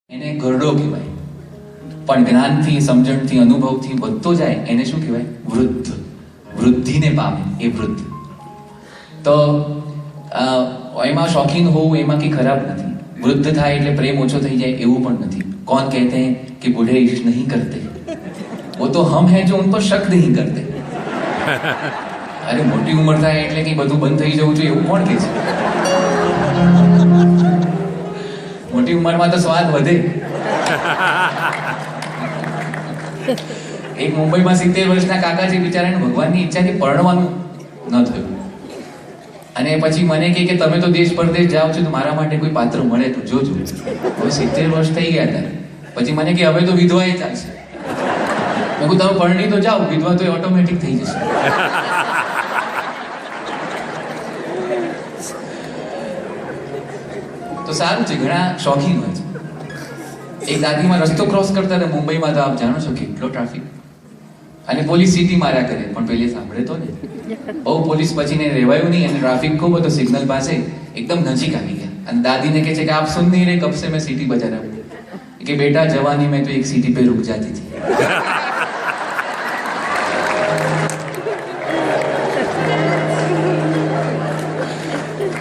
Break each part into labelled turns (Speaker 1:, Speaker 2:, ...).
Speaker 1: એને ઘરડો કહેવાય, પણ જ્ઞાનથી, સમજણથી, અનુભવથી વધતો જાય એને શું કહેવાય? વૃદ્ધ. વૃદ્ધિને પામે એ વૃદ્ધ. તો એમાં શોખીન હોવું એમાં કંઈ ખરાબ નથી. વૃદ્ધ થાય એટલે પ્રેમ ઓછો થઈ જાય એવું પણ નથી. कौन कहते हैं कि बूढ़े इश्क नहीं करते, वो तो हम हैं जो उन पर शक नहीं करते. अरे मोटी उम्र થાય એટલે કે બધું બંધ થઈ જવું જોઈએ એવું કોણ કહે છે? મોટી ઉંમરમાં તો સ્વાદ વધે. એક મુંબઈમાં 70 વર્ષના કાકા છે, બિચારાને ભગવાનની ઈચ્છાથી પરણવાનું ન થયું. અને પછી મને કહે કે તમે તો દેશ પરદેશ જાઓ છો તો મારા માટે કોઈ પાત્ર મળે તો જોજો. હવે 70 વર્ષ થઈ ગયા હતા. પછી મને કે હવે તો વિધવા એ ચાલશે. મેં કહ્યું તમે પરણી તો જાઓ, વિધવા તો ઓટોમેટિક થઈ જશે. તો સારું છે, ઘણા શોખીન હોય છે. એક દાદીમાં રસ્તો ક્રોસ કરતા હતા મુંબઈમાં, તો આપ જાણો છો કેટલો ટ્રાફિક, અને પોલીસ સીટી માર્યા કરે પણ પેલે સાંભળે તો ને. બહુ પોલીસ પછી ને રહેવાયું નહીં, અને ટ્રાફિક ખૂબ હતો. સિગ્નલ પાસે એકદમ નજીક આવી ગયા અને દાદીને કહે છે કે આપ સુન નહીં રહે, કબ से मैं सीटी बजा रहा हूँ. कि बेटा जवानी में तो एक सीटी पे रुक जाती थी.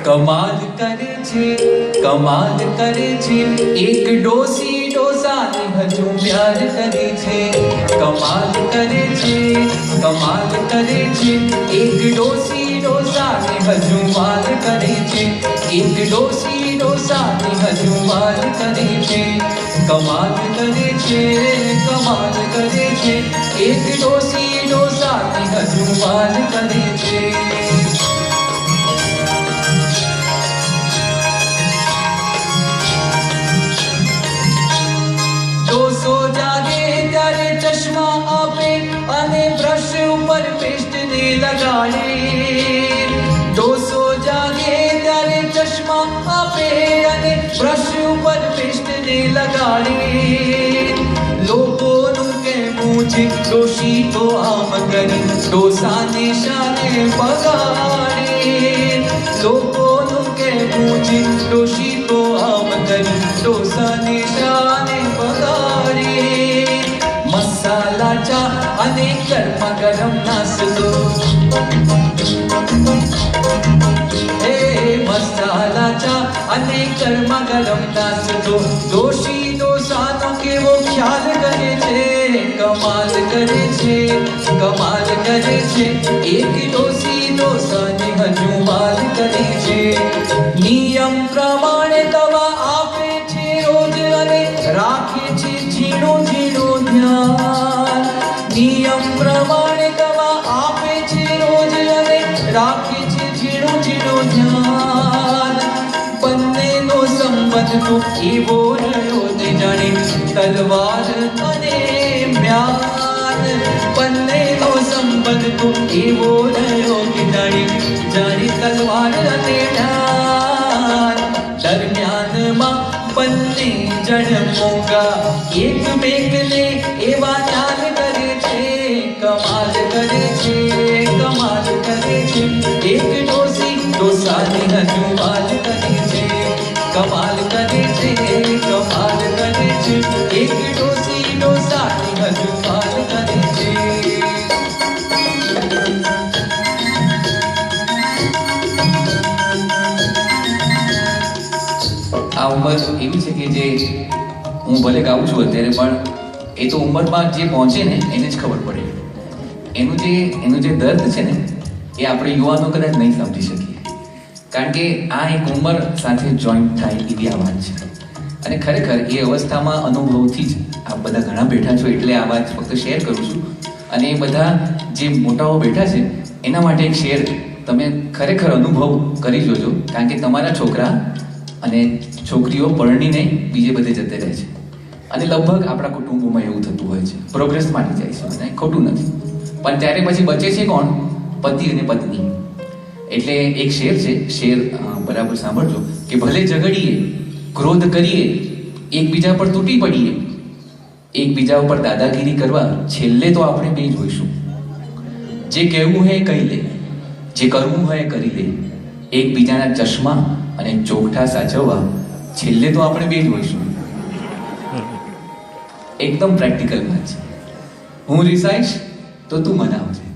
Speaker 1: कमाल करे छे, कमाल करे छे, एक डोसी डोसानी हजू प्यार करे छे. कमाल करे छे, कमाल करे छे, एक डोसी डोसानी हजू वाल करे छे. एक डोसी डोसानी हजू वाल करे छे. कमाल करे छे, कमाल करे छे, एक डोसी डोसानी हजू वाल करे छे. ચશ્મા આપે અને બ્રશ ઉપર પેસ્ટ ને લગાડે. ડોસો જાગે ત્યારે ચશ્મા આપે અને બ્રશ ઉપર પેસ્ટ ને લગાડે. લોકોનું કહેવું છે ડોશી તો આમ કરી ડોસાને શાને બગાડે. લોકોનું કહેવું છે ડોશી તો આમ કરી ડોસાને શાને બગાડે. મસાલા ચા અને ગરમા ગરમ નાસ્તો, હે મસાલા ચા અને ગરમા ગરમ નાસ્તો, ડોશી ડોસાનો કેવો ખ્યાલ કરે છે. કમાલ કરે છે, કમાલ કરે છે, એક ડોસી ડોસાને હજુ વાલ કરે છે. નિયમ પ્રમાણે દવા આપે છે રોજ અને રાખે છે ઝીણો ઝીણો ધ્યાન. નિયમ પ્રમાણે દવા આપે છે રોજ અને રાખે છે ઝીણો ઝીણો ધ્યાન. બંનેનો સંબંધ તો એવો રહ્યો ને જાણે તલવાર અને મ્યાન. બંનેનો સંબંધ તો એવો રહ્યો કે જાણે તલવાર અને મ્યાન. દરમિયાનમાં બંને જણ મોંઘા એકમેકને એવા ચાલ કરે છે. કમાલ કરે છે, કમાલ કરે છે, એક ડોસી ડોસાને હજુ વાલ કરે છે. કમાલ કરે છે, કમાલ કરે છે, એક ડોસી ડોસાને હજુ વાલ કરે છે. આ ઉંમર એવી છે કે જે હું ભલે ગાઉં છું અત્યારે, પણ એ તો ઉંમરમાં જે પહોંચે ને એને જ ખબર પડે. એનું જે દર્દ છે ને એ આપણે યુવાનો કદાચ નહીં સમજી શકીએ, કારણ કે આ એક ઉંમર સાથે જોઈન્ટ થાય એવી આ વાત છે. અને ખરેખર એ અવસ્થામાં અનુભવથી જ આપ બધા ઘણા બેઠા છો એટલે આ વાત ફક્ત શેર કરું છું. અને એ બધા જે મોટાઓ બેઠા છે એના માટે એક શેર તમે ખરેખર અનુભવ કરી જોજો, કારણ કે તમારા છોકરા અને છોકરીઓ પરણીને બીજે બધે જતે રહે છે. અને લગભગ આપણા કુટુંબોમાં એવું થતું હોય છે. પ્રોગ્રેસ માટે જાય છે બધા, ખોટું નથી, પણ ત્યારે પછી બચે છે કોણ? પતિ અને પત્ની. એટલે એક શેર છે, શેર બરાબર સાંભળજો કે ભલે ઝઘડીએ, ક્રોધ કરીએ, એકબીજા પર તૂટી પડીએ, એકબીજા ઉપર દાદાગીરી કરવા, છેલ્લે તો આપણે બે જ હોઈશું. જે કહેવું હોય એ કહી લે, જે કરવું હોય એ કરી લે. એકબીજાના ચશ્મા અને ચોકઠા સાચવવા છેલ્લે તો આપણે બે જ હોઈશું. એકદમ પ્રેક્ટિકલ વાત છે. હું રિસાઈશ તો તું મનાવજે,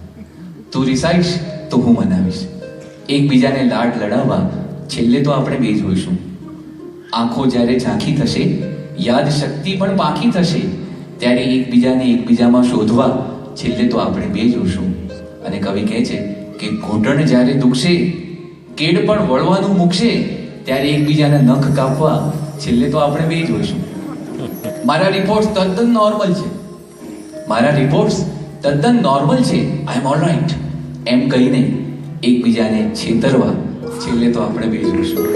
Speaker 1: તું રિસાઈશ તો હું મનાવીશ. એકબીજાને લાડ લડાવવા છેલ્લે તો આપણે બે જોઈશું. આંખો જ્યારે ઝાંખી થશે, યાદ શક્તિ પણ પાકી થશે, ત્યારે એકબીજાને એકબીજામાં શોધવા છેલ્લે તો આપણે બે જોઈશું. અને કવિ કહે છે કે ઘૂંટણ જ્યારે દુખશે, કેડ પણ વળવાનું મૂકશે, ત્યારે એકબીજાના નખ કાપવા છેલ્લે તો આપણે બે જોઈશું. મારા રિપોર્ટ્સ તદ્દન નોર્મલ છે, મારા રિપોર્ટ્સ તદ્દન નોર્મલ છે, આઈ એમ ઓલ રાઈટ એમ કહીને એકબીજાને છેતરવા છેલ્લે તો આપણે બે જોઈશું.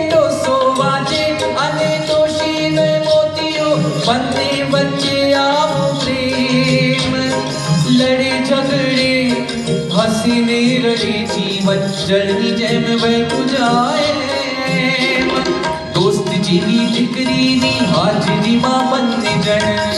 Speaker 1: ટોસો વાંચે અને ટોશીને મોતીઓ, બંને વચ્ચે આવો પ્રેમ, લડે ઝઘડે હસીને રડે જીવન જળની જેમ વહેતું જાય. દોસ્ત જેવી દીકરીની હાજરીમાં બંને જણ